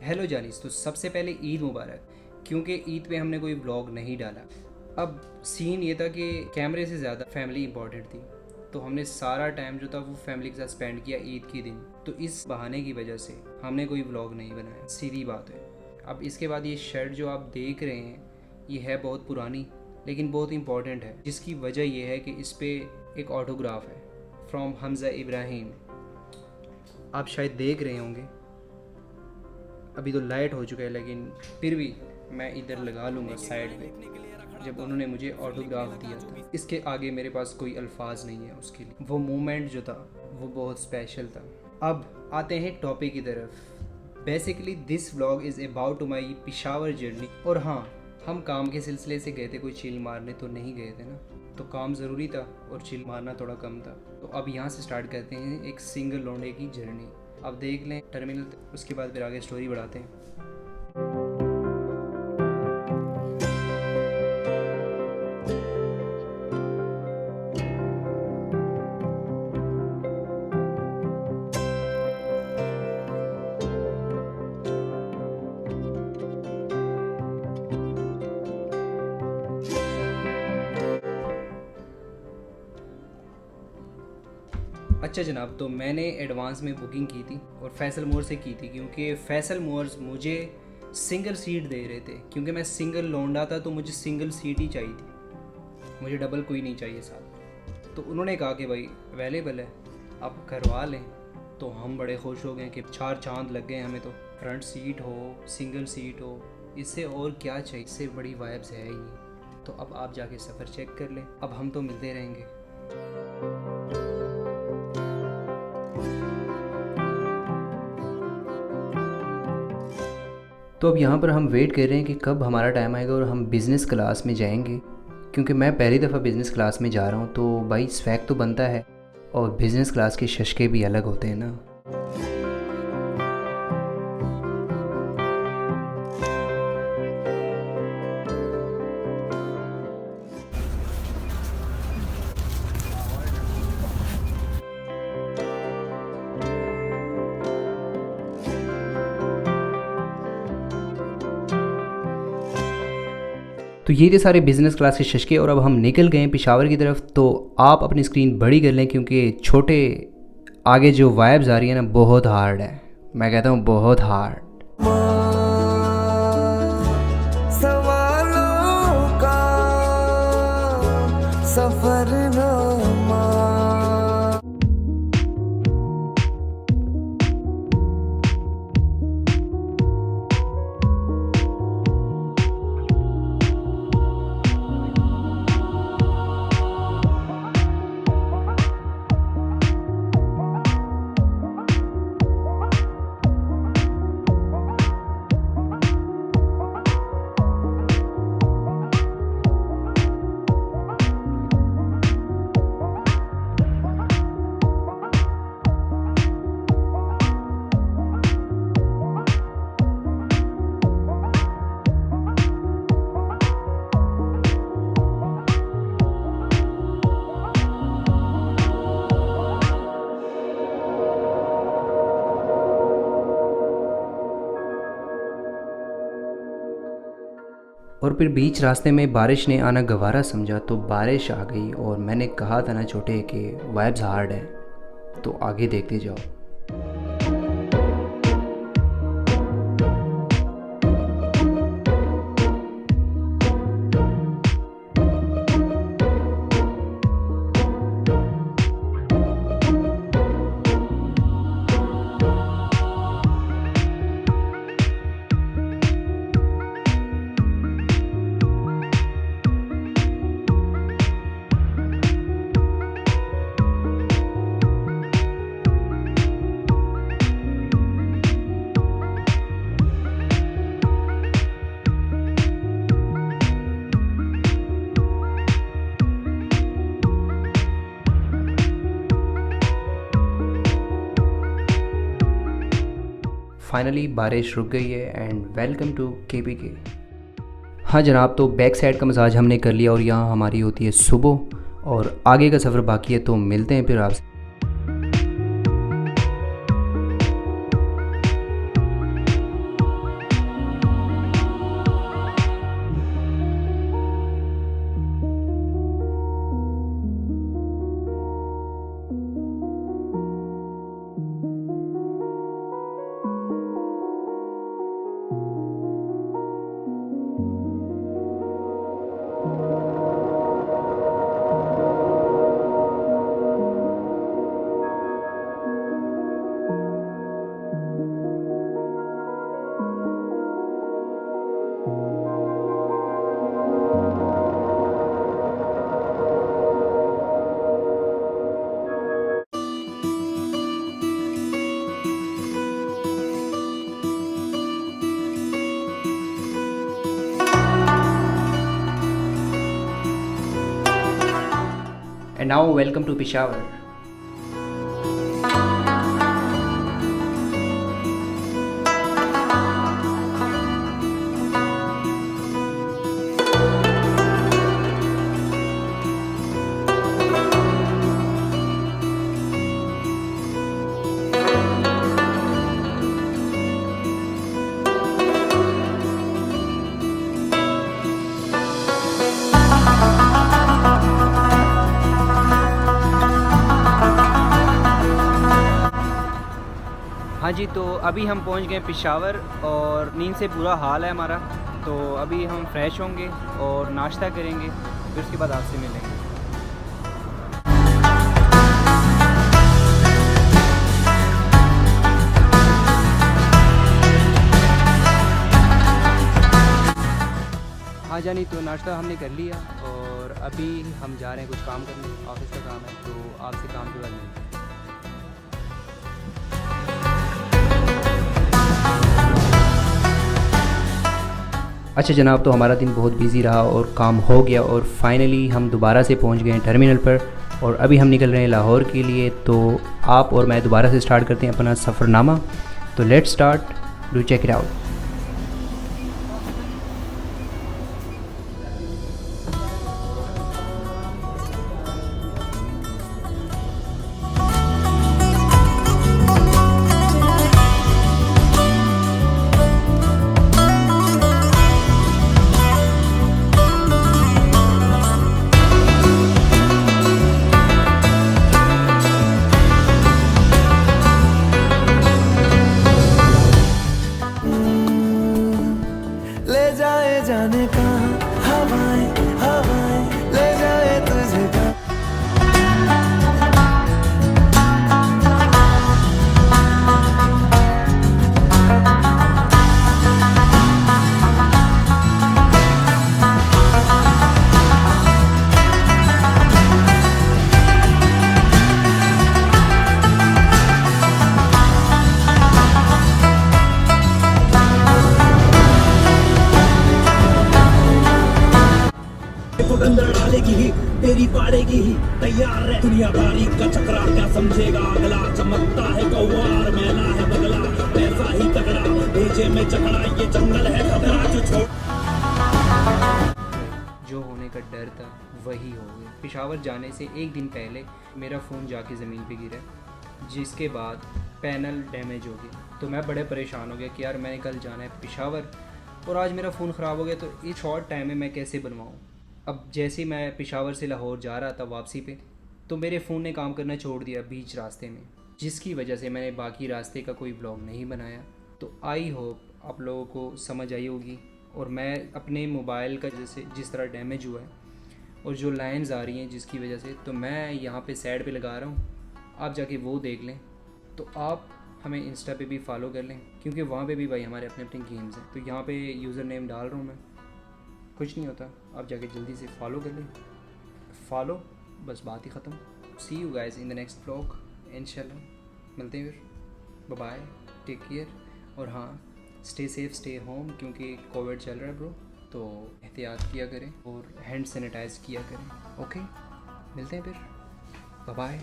Hello जानिस, तो सबसे पहले ईद मुबारक। क्योंकि ईद पे हमने कोई व्लॉग नहीं डाला। अब सीन ये था कि कैमरे से ज़्यादा फैमिली इंपॉर्टेंट थी, तो हमने सारा टाइम जो था वो फैमिली के साथ स्पेंड किया ईद के दिन। तो इस बहाने की वजह से हमने कोई व्लॉग नहीं बनाया, सीधी बात है। अब इसके बाद ये शर्ट जो आप देख रहे हैं ये है बहुत पुरानी लेकिन बहुत इंपॉर्टेंट है, जिसकी वजह यह है कि इस पर एक ऑटोग्राफ है फ्रॉम हमज़ा इब्राहिम। आप शायद देख रहे होंगे, अभी तो लाइट हो चुका है लेकिन फिर भी मैं इधर लगा लूँगा साइड पे। जब उन्होंने मुझे ऑटोग्राफ दिया था, इसके आगे मेरे पास कोई अल्फाज नहीं है उसके लिए। वो मोमेंट जो था वो बहुत स्पेशल था। अब आते हैं टॉपिक की तरफ। Basically this vlog is about my Peshawar journey. और हाँ, हम काम के सिलसिले से गए थे, कोई चिल मारने तो नहीं गए थे ना, तो काम ज़रूरी था और चिल मारना थोड़ा कम था। तो अब यहाँ से स्टार्ट करते हैं एक सिंगल लौंडे की जर्नी। अब देख लें टर्मिनल, उसके बाद फिर आगे स्टोरी बढ़ाते हैं। अच्छा जनाब, तो मैंने एडवांस में बुकिंग की थी और फैसल मोर से की थी, क्योंकि फैसल मोर्स मुझे सिंगल सीट दे रहे थे। क्योंकि मैं सिंगल लौंडा था तो मुझे सिंगल सीट ही चाहिए थी, मुझे डबल कोई नहीं चाहिए साथ। तो उन्होंने कहा कि भाई अवेलेबल है, आप करवा लें। तो हम बड़े खुश हो गए कि 4 चांद लग गए हमें। तो फ्रंट सीट हो, सिंगल सीट हो, इससे और क्या चाहिए, इससे बड़ी वाइब्स है ही। तो अब आप जाके सफ़र चेक कर लें, अब हम तो मिलते रहेंगे। तो अब यहाँ पर हम वेट कर रहे हैं कि कब हमारा टाइम आएगा और हम बिज़नेस क्लास में जाएंगे। क्योंकि मैं पहली दफ़ा बिज़नेस क्लास में जा रहा हूँ, तो भाई स्वैग तो बनता है, और बिज़नेस क्लास के शशके भी अलग होते हैं ना। तो ये थे सारे बिज़नेस क्लास के शशके, और अब हम निकल गए हैं पेशावर की तरफ। तो आप अपनी स्क्रीन बड़ी कर लें, क्योंकि छोटे आगे जो वाइब्स आ रही है ना, बहुत हार्ड है। मैं कहता हूँ बहुत हार्ड। सवालों का सफरनामा। और फिर बीच रास्ते में बारिश ने आना गवारा समझा, तो बारिश आ गई। और मैंने कहा था ना छोटे कि वाइब्स हार्ड है, तो आगे देखते जाओ। फाइनली बारिश रुक गई है एंड वेलकम टू KPK। हाँ जनाब, तो बैक साइड का मसाज हमने कर लिया और यहाँ हमारी होती है सुबह, और आगे का सफ़र बाकी है। तो मिलते हैं फिर आपसे। And now welcome to Peshawar. हाँ जी, तो अभी हम पहुंच गए पेशावर और नींद से बुरा हाल है हमारा। तो अभी हम फ्रेश होंगे और नाश्ता करेंगे, फिर उसके बाद आपसे मिलेंगे। हाँ जानी, तो नाश्ता हमने कर लिया और अभी हम जा रहे हैं कुछ काम करने, ऑफिस का काम है, तो आपसे काम के बाद मिलते हैं। अच्छा जनाब, तो हमारा दिन बहुत बिजी रहा और काम हो गया और फाइनली हम दोबारा से पहुंच गए हैं टर्मिनल पर और अभी हम निकल रहे हैं लाहौर के लिए। तो आप और मैं दोबारा से स्टार्ट करते हैं अपना सफ़रनामा। तो let's start, do check it out. ले जाए जाने का हवाएं हवाएं ले जाए तुझे कहाँ। अंदर डालेगी ही तेरी पाड़ेगी ही, तैयार रह दुनिया बारीक का चक्रा, क्या समझेगा अगला, चमकता है कौवार मैला है बगला, ऐसा ही तगड़ा भेजे में चकड़ा, ये जंगल है खतरा जो छोड़। जो होने का डर था वही हो गया। पेशावर जाने से एक दिन पहले मेरा फ़ोन जाके ज़मीन पे गिरा, जिसके बाद पैनल डैमेज हो गया। तो मैं बड़े परेशान हो गया कि यार मैंने कल जाना है पेशावर और आज मेरा फ़ोन ख़राब हो गया, तो इस शॉर्ट टाइम में मैं कैसे बनवाऊँ। अब जैसे मैं पेशावर से लाहौर जा रहा था वापसी पे, तो मेरे फ़ोन ने काम करना छोड़ दिया बीच रास्ते में, जिसकी वजह से मैंने बाकी रास्ते का कोई ब्लॉग नहीं बनाया। तो आई होप आप लोगों को समझ आई होगी। और मैं अपने मोबाइल का जैसे जिस तरह डैमेज हुआ है और जो लाइंस आ रही हैं जिसकी वजह से, तो मैं यहाँ पे साइड पे लगा रहा हूँ, आप जाके वो देख लें। तो आप हमें इंस्टा पे भी फॉलो कर लें, क्योंकि वहाँ पे भी भाई हमारे अपने अपने गेम्स हैं। तो यहाँ पे यूज़र नेम डाल रहा हूँ मैं, कुछ नहीं होता, आप जाके जल्दी से फॉलो कर लें। फॉलो, बस बात ही ख़त्म। See you guys in the next blog, इंशाल्लाह मिलते हैं फिर। Bye bye, take care. और हाँ, स्टे सेफ, स्टे होम, क्योंकि कोविड चल रहा है ब्रो, तो एहतियात किया करें और हैंड सैनिटाइज किया करें। ओके, मिलते हैं फिर, बाय बाय।